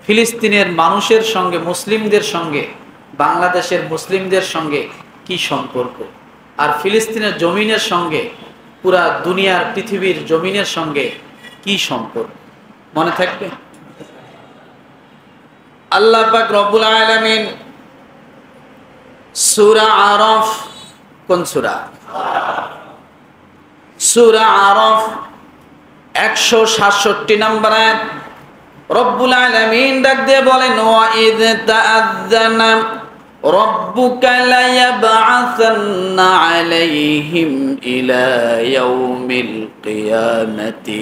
ফিলিস্তিনের মানুষের সঙ্গে, মুসলিমদের সঙ্গে, বাংলাদেশের মুসলিমদের সঙ্গে কি সম্পর্ক, আর ফিলিস্তিনের জমিনের সঙ্গে পুরা দুনিয়ার পৃথিবীর জমিনের সঙ্গে কি সম্পর্ক, মনে থাকবে? আল্লাহ পাক রব্বুল আলামিন সূরা আরাফ, কোন সূরা? সূরা আরাফ 167 নম্বর আয়াত রব্বুল আলামিন ডাক দিয়ে বলেন, ওয়া ইয তাআযানা রাব্বুকা লায়াবআসান্না আলাইহিম ইলা ইয়াউমিল কিয়ামাতি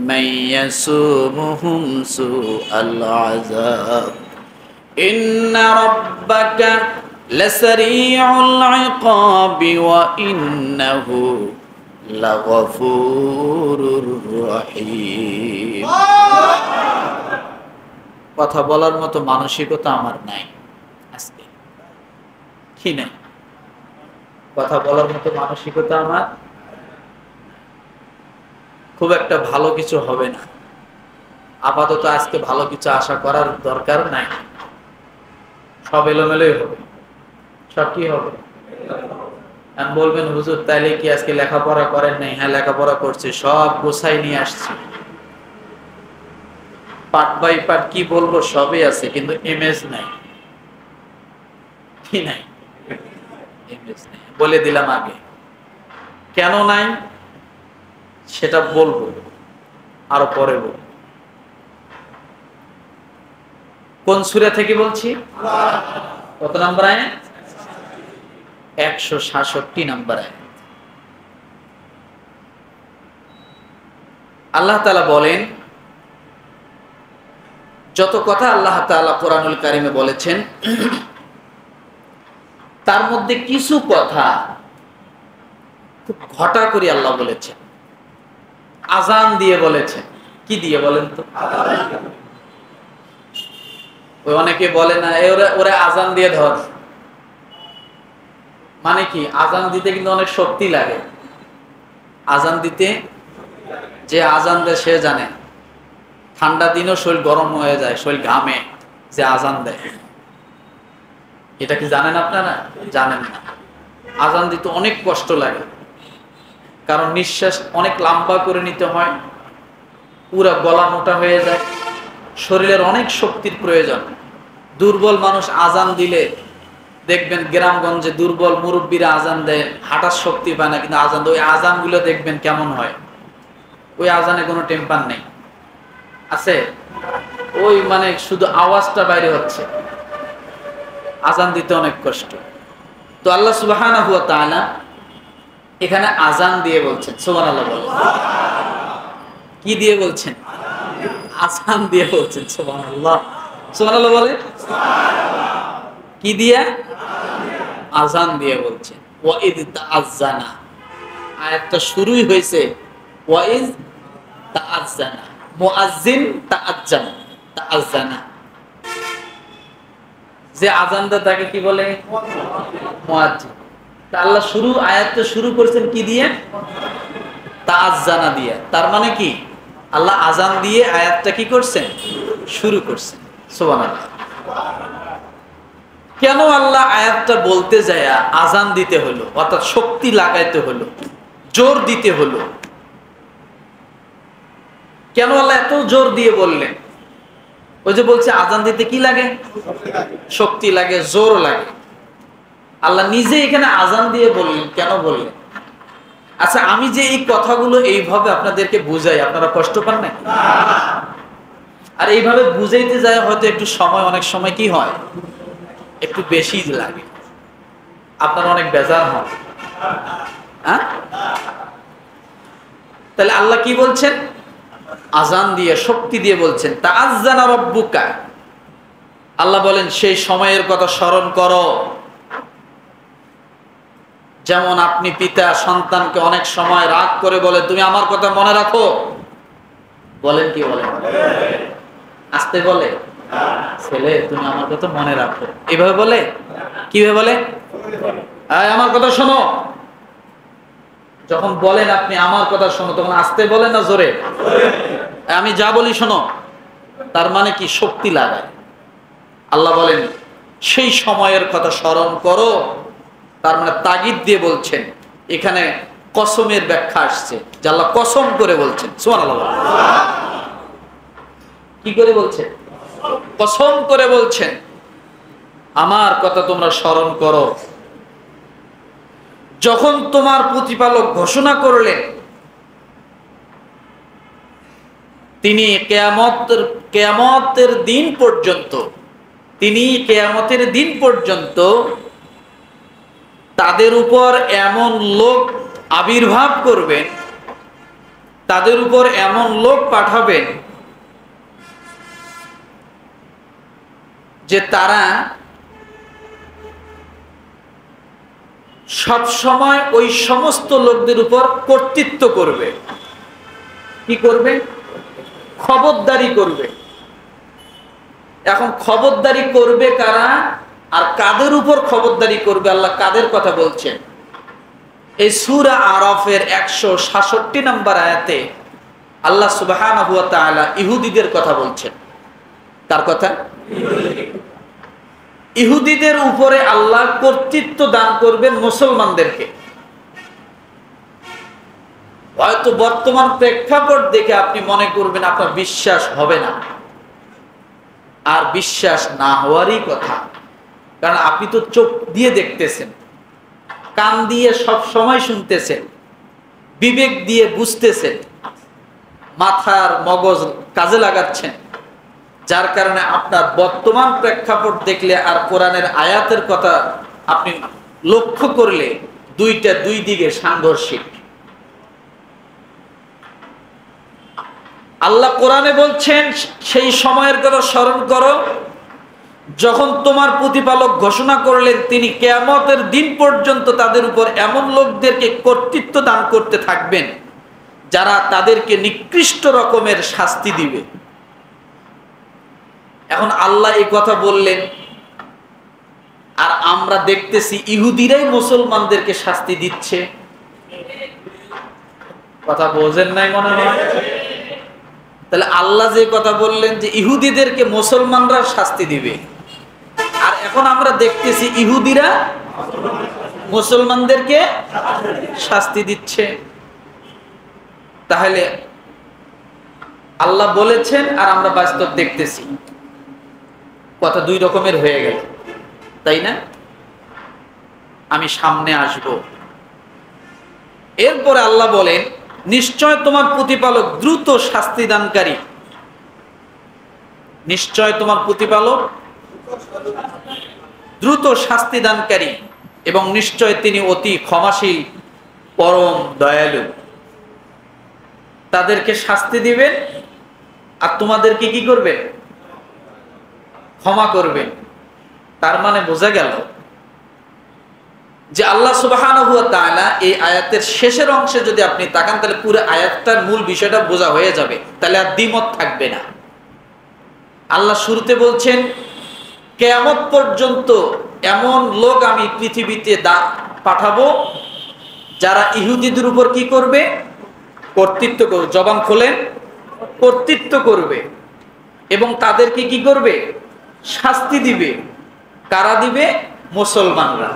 মান ইয়াসুমুহুম সুআল আযাব ইন্না রাব্বাকা লাসারিউল ইকাবি ওয়া ইন্নাহু লাগফুরুর রহিম। কথা বলার মতো মানসিকতা আমার নাই আজকে, কি নাই? কথা বলার মতো মানসিকতা আমার, খুব একটা ভালো কিছু হবে না আপাতত। আজকে ভালো কিছু আশা করার দরকার নাই, সব এলোমেলোই হবে। সব কি হবে? বলবেন হুজুর তাইলে কি আজকে লেখাপড়া করেন নাই? হ্যাঁ, লেখাপড়া করছি, সব গোছাই নিয়ে আসছি, পার্ট বাই পার্ট কি বলবো সবই আছে, কিন্তু ইমেজ নাই। কি নাই? ইমেজ নাই। বলে দিলাম আগে, কেন নাই সেটা বলবো, আরো পরে বলবো। কোন সূরা থেকে বলছি? কত নম্বর আয়াত? 167 নম্বর আয়াত। আল্লাহ তাআলা বলেন, যত কথা আল্লাহ তাআলা কোরআনুল কারিমে বলেছেন তার মধ্যে কিছু কথা খুব ঘটা করে আল্লাহ বলেছেন, আজান দিয়ে বলেছেন। কি দিয়ে বলেন তো? ওই অনেকে বলে না, ওরা আজান দিয়ে ধর, মানে কি? আজান দিতে কিন্তু অনেক শক্তি লাগে। আজান দিতে যে আজান দেয় সে জানে, ঠান্ডা দিনও শরীর গরম হয়ে যায়, শরীর ঘামে যে আজান দেয়। এটা কি জানেন আপনারা? জানেন না। আজান দিতে অনেক কষ্ট লাগে, কারণ নিঃশ্বাস অনেক লম্বা করে নিতে হয়, পুরা গলা মোটা হয়ে যায়, শরীরের অনেক শক্তির প্রয়োজন। দুর্বল মানুষ আজান দিলে দেখবেন, গ্রামগঞ্জে দুর্বল মুরব্বীরা আজান দেয়, হাঁটার শক্তি পায় না, কিন্তু আজান দেয়। ওই আজানগুলো দেখবেন কেমন হয়, ওই আজানে কোনো টেম্পার নেই, আছে? ওই মানে শুধু আওয়াজটা বাইরে হচ্ছে, আজান দিতে অনেক কষ্ট। তো আল্লাহ সুবহানাহু ওয়া তাআলা এখানে আজান দিয়ে বলছেন, সুবহানাল্লাহ বলেন। কি দিয়ে বলছেন? আজান দিয়ে বলছেন, সুবহানাল্লাহ। সুবহানাল্লাহ বলেন। কি দিয়ে? আজান দিয়ে বলছেন। ওয়া ইয তাআযানা, আয়াতটা শুরুই হয়েছে ওয়া ইয তাআযানা, মুয়াজ্জিন তাআজ্জানা, তাআজ্জানা। যে আজান দেয় তাকে কি বলে? মুয়াজ্জিন। তা আল্লাহ আয়াতটা শুরু করেছেন কি দিয়ে? তাআজ্জানা দিয়ে। তার মানে কি? আল্লাহ আজান দিয়ে আয়াতটা কি করছেন? শুরু করছেন। সুবহানাল্লাহ। কেন আল্লাহ আয়াতটা বলতে যায় আজান দিতে হলো, অর্থাৎ শক্তি লাগাইতে হলো, জোর দিতে হলো? কেন আল্লাহ এত জোর দিয়ে বললেন? ওই যে বলছে আজান দিতে কি লাগে? শক্তি লাগে, জোর লাগে। আল্লাহ নিজে এখানে আজান দিয়ে বললেন, কেন বললেন? আচ্ছা, আমি যে এই কথাগুলো এইভাবে আপনাদেরকে বুঝাই, আপনারা কষ্ট পান না? আর এইভাবে বুঝাইতে যায় হয়তো একটু সময়, অনেক সময় কি হয়, একটু বেশি লাগে, আপনারা অনেক বেজার হন। হ্যাঁ, তাহলে আল্লাহ কি বলছেন? আজান দিয়ে, শক্তি দিয়ে বলছেন। তাআজ্জানা রাব্বুকা, আল্লাহ বলেন সেই সময়ের কথা স্মরণ করো, যেমন আপনি পিতা সন্তানকে অনেক সময় রাগ করে বলে, তুমি আমার কথা মনে রাখো। বলেন কি বলেন? আস্তে বলে, ছেলে তুমি আমার কথা মনে রাখো, এইভাবে বলে। কিভাবে বলে? আমার কথা শোনো। যখন বলেন আপনি আমার কথা শোনো, তখন আস্তে বলেন না জোরে? আমি যা বলি শোনো। তার মানে কি শক্তি লাগায়। আল্লাহ বলেন সেই সময়ের কথা স্মরণ করো, তার মানে তাগিদ দিয়ে বলছেন। এখানে কসমের ব্যাখ্যা আসছে যে আল্লাহ কসম করে বলছেন। সুবহানাল্লাহ। কি করে বলছেন? কসম করে বলছেন আমার কথা তোমরা স্মরণ করো, যখন তোমার প্রতিপালক ঘোষণা করলেন তিনি কিয়ামতের দিন পর্যন্ত, তিনি কিয়ামতের দিন পর্যন্ত তাদের উপর এমন লোক আবির্ভাব করবেন, তাদের উপর এমন লোক পাঠাবেন যে তারা সব সময় ওই সমস্ত লোকদের উপর কর্তৃত্ব করবে। কি করবে? খবরদারি করবে। এখন খবরদারি করবে কারা আর কাদের উপর খবরদারি করবে? আল্লাহ কাদের কথা বলছেন? এই সূরা আরাফের 166 নম্বর আয়াতে আল্লাহ সুবহানাহু ওয়া তাআলা ইহুদিদের কথা বলছেন। কার কথা? ইহুদিদের উপরে আল্লাহ কর্তৃত্ব দান করবেন মুসলমানদেরকে। হয়তো বর্তমান প্রেক্ষাপট দেখে আপনি মনে করবেন আপনার বিশ্বাস হবে না, আর বিশ্বাস না হওয়ারই কথা। কারণ আপনি তো চোখ দিয়ে দেখতেছেন, কান দিয়ে সব সময় শুনতেছেন, বিবেক দিয়ে বুঝতেছেন, মাথার মগজ কাজে লাগাচ্ছেন, যার কারণে আপনার বর্তমান প্রেক্ষাপট দেখলে আর কোরআনের আয়াতের কথা আপনি লক্ষ্য করলে দুইটা দুই দিকে সাংঘর্ষিক। আল্লাহ কোরআনে বলছেন সেই সময়ের কথা স্মরণ করো যখন তোমার প্রতিপালক ঘোষণা করলেন তিনি কিয়ামতের দিন পর্যন্ত তাদের উপর এমন লোকদেরকে কর্তৃত্ব দান করতে থাকবেন যারা তাদেরকে নিকৃষ্ট রকমের শাস্তি দিবে। এখন আল্লাহ এই কথা বললেন, আর আমরা দেখতেছি ইহুদিরাই মুসলমানদেরকে শাস্তি দিচ্ছে। কথা বোঝেন নাই মনে হয়? তাহলে আল্লাহ যে কথা বললেন যে ইহুদিদেরকে মুসলমানরা শাস্তি দিবে, আর এখন আমরা দেখতেছি ইহুদিরা মুসলমানদেরকে শাস্তি দিচ্ছে। তাহলে আল্লাহ বলেছেন আর আমরা বাস্তব দেখতেছি, কথা দুই রকমের হয়ে গেল, তাই না? আমি সামনে আসব। এরপরে আল্লাহ বলেন নিশ্চয় তোমার প্রতিপালক দ্রুত শাস্তি দানকারী, নিশ্চয় তোমার প্রতিপালক দ্রুত শাস্তি দানকারী এবং নিশ্চয় তিনি অতি ক্ষমাশীল পরম দয়ালু। তাদেরকে শাস্তি দিবেন আর তোমাদেরকে কি করবেন? ক্ষমা করবেন। তার মানে বোঝা গেল যে আল্লাহ সুবহানাহু ওয়া তাআলা এই আয়াতের শেষের অংশে যদি আপনি তাকান তাহলে পুরো আয়াতটার মূল বিষয়টা বোঝা হয়ে যাবে, তাহলে আর দ্বিমত থাকবে না। আল্লাহ শুরুতে বলছেন কিয়ামত পর্যন্ত এমন লোক আমি পৃথিবীতে পাঠাবো যারা ইহুদিদের উপর কি করবে? কর্তৃত্ব করবে। জবান খোলেন, কর্তৃত্ব করবে এবং তাদেরকে কি করবে? শাস্তি দিবে। কারা দিবে? মুসলমানরা।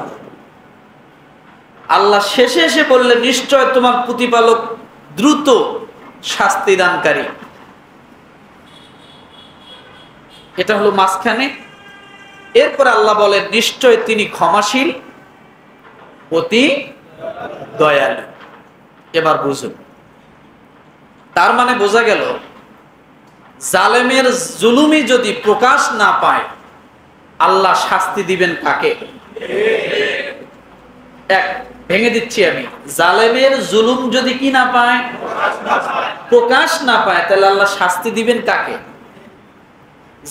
আল্লাহ শেষে এসে বললেন নিশ্চয় তোমার প্রতিপালক দ্রুত শাস্তি দানকারী। এটা হলো মাঝখানে। এরপর আল্লাহ বলেন নিশ্চয় তিনি ক্ষমাশীল অতি দয়ালু। এবার বুঝুন, তার মানে বোঝা গেল জালেমের জুলুমি যদি প্রকাশ না পায় আল্লাহ শাস্তি দিবেন কাকে? এক ভেঙে দিচ্ছি আমি, জালেমের জুলুম যদি কি না পায়? প্রকাশ না পায়, তাহলে আল্লাহ শাস্তি দিবেন কাকে?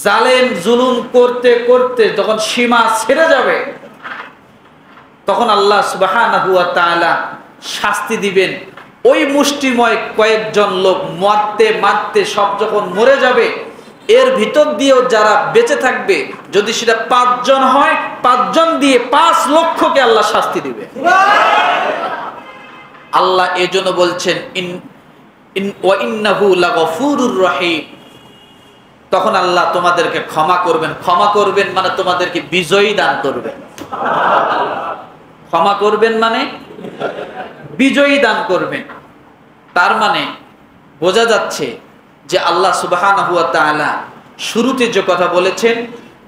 জালেম জুলুম করতে করতে যখন সীমা ছেড়ে যাবে তখন আল্লাহ সুবহানাহু ওয়া তাআলা শাস্তি দিবেন ওই মুষ্টিময় কয়েকজন লোক। মারতে মারতে সব যখন মরে যাবে এর ভিতর দিয়েও যারা বেঁচে থাকবে, যদি সেটা 5 জন হয় 5 জন দিয়ে 5 লক্ষকে আল্লাহ শাস্তি দিবে। আল্লাহ এজন্য বলছেন ওয়া ইন্নাহু লাগফুরুর রহিম, তখন আল্লাহ তোমাদেরকে ক্ষমা করবেন। ক্ষমা করবেন মানে তোমাদেরকে বিজয়ী দান করবেন। ক্ষমা করবেন মানে বিজয়ী দান করবেন। তার মানে বোঝা যাচ্ছে যে আল্লাহ সুবহানাহু ওয়া তাআলা শুরুতে যে কথা বলেছেন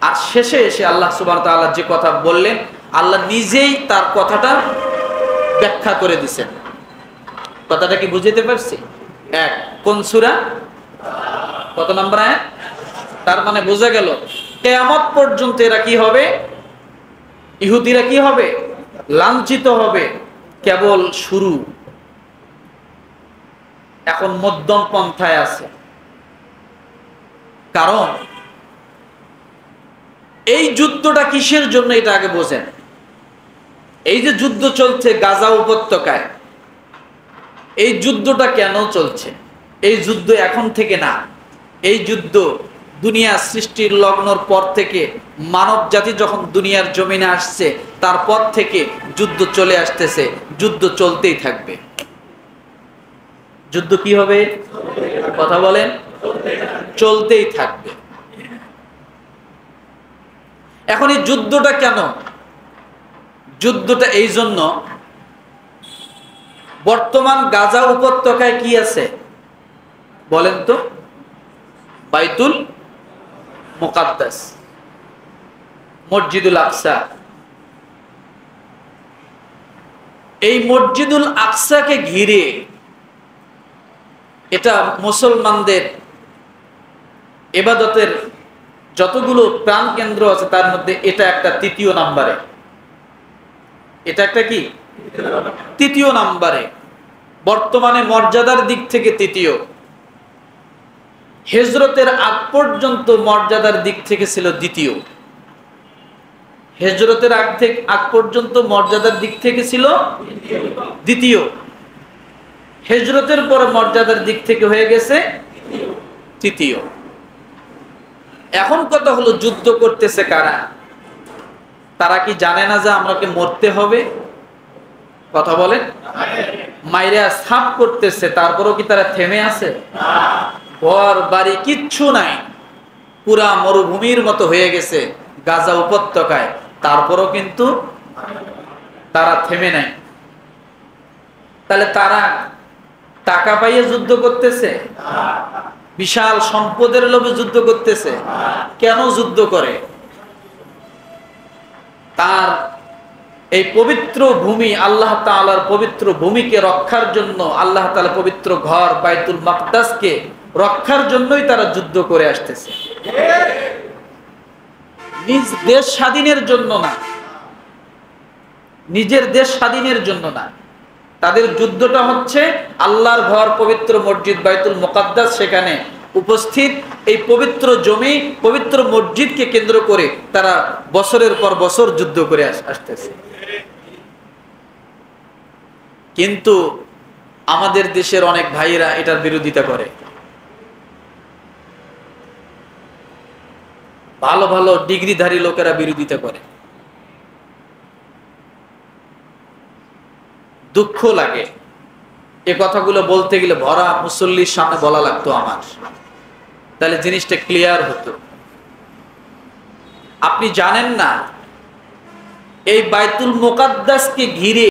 আর শেষে এসে আল্লাহ সুবহানাহু ওয়া তাআলা যে কথা বললেন, আল্লাহ নিজেই তার কথাটা ব্যাখ্যা করে দিয়েছেন। কথাটা কি বুঝতে পারছি? এক, কোন সূরা, কত নম্বর আয়াত? তার মানে বোঝা গেল কিয়ামত পর্যন্ত এরা কি হবে? ইহুদিরা কি হবে? লাঞ্ছিত হবে। কেবল শুরু, এখন মধ্যম পন্থায় আছে। কারণ এই যুদ্ধটা কিসের জন্য এটা আগে বোঝেন। এই যে যুদ্ধ চলছে গাজা উপত্যকায়, এই যুদ্ধটা কেন চলছে? এই যুদ্ধ এখন থেকে না, এই যুদ্ধ দুনিয়া সৃষ্টির লগ্নর পর থেকে, মানব জাতি যখন দুনিয়ার জমিনে আসছে তারপর থেকে যুদ্ধ চলে আসতেছে, যুদ্ধ চলতেই থাকবে। যুদ্ধ কি হবে? কথা বলেন, চলতেই থাকবে। এখন এই যুদ্ধটা কেন? যুদ্ধটা এই জন্য, বর্তমান গাজা উপত্যকায় কি আছে বলেন তো? বাইতুল মুকাদ্দাস, মসজিদুল আকসা। এই মসজিদুল আকসাকে ঘিরে এটা মুসলমানদের ইবাদতের যতগুলো প্রাণ কেন্দ্র আছে তার মধ্যে এটা একটা তৃতীয় নম্বরে। এটা একটা কি? তৃতীয় নম্বরে। বর্তমানে মর্যাদার দিক থেকে তৃতীয়। হিজরতের আগ পর্যন্ত মর্যাদার দিক থেকে ছিল দ্বিতীয়। হিজরতের আগ পর্যন্ত মর্যাদার দিক থেকে ছিল দ্বিতীয়। হিজরতের পর মর্যাদার দিক থেকে হয়ে গেছে তৃতীয়। এখন কথা হলো যুদ্ধ করতেছে কারা? তারা কি জানে না যে আমাকে মরতে হবে? কথা বলেন। মাইরা সাফ করতেছে, তারপরও কি তারা থেমে আছে? ঘর বাড়ি কিচ্ছু নাই, পুরা মরুভূমির মতো হয়ে গেছে গাজা উপত্যকায়, তারপরও কিন্তু তারা থেমে নাই। তাহলে তারা টাকা পাইয়ে যুদ্ধ করতেছে? বিশাল সম্পদের লোভে যুদ্ধ করতেছে? কেন যুদ্ধ করে? তার এই পবিত্র ভূমি, আল্লাহ তাআলার পবিত্র ভূমিকে রক্ষার জন্য, আল্লাহ তাআলা পবিত্র ঘর বাইতুল মাকদাসকে রক্ষার জন্যই তারা যুদ্ধ করে আসতেছে, নিজ দেশ স্বাধীনের জন্য না, নিজের দেশ স্বাধীনের জন্য না। তাদের যুদ্ধটা হচ্ছে আল্লাহর ঘর পবিত্র মসজিদ বাইতুল মুকাদ্দাস, সেখানে উপস্থিত এই পবিত্র জমি, পবিত্র মসজিদকে কেন্দ্র করে তারা বছরের পর বছর যুদ্ধ করে আসতেছে। কিন্তু আমাদের দেশের অনেক ভাইয়েরা এটার বিরোধিতা করে। ভালো ভালো ডিগ্রিধারী লোকেরা বিরোধিতা করে। দুঃখ লাগে, এ কথাগুলো বলতে গেলে ভরা মুসল্লির সামনে বলা লাগতো আমার, তাহলে জিনিসটা ক্লিয়ার হতো। আপনি জানেন না এই বাইতুল মুকাদ্দাসকে ঘিরে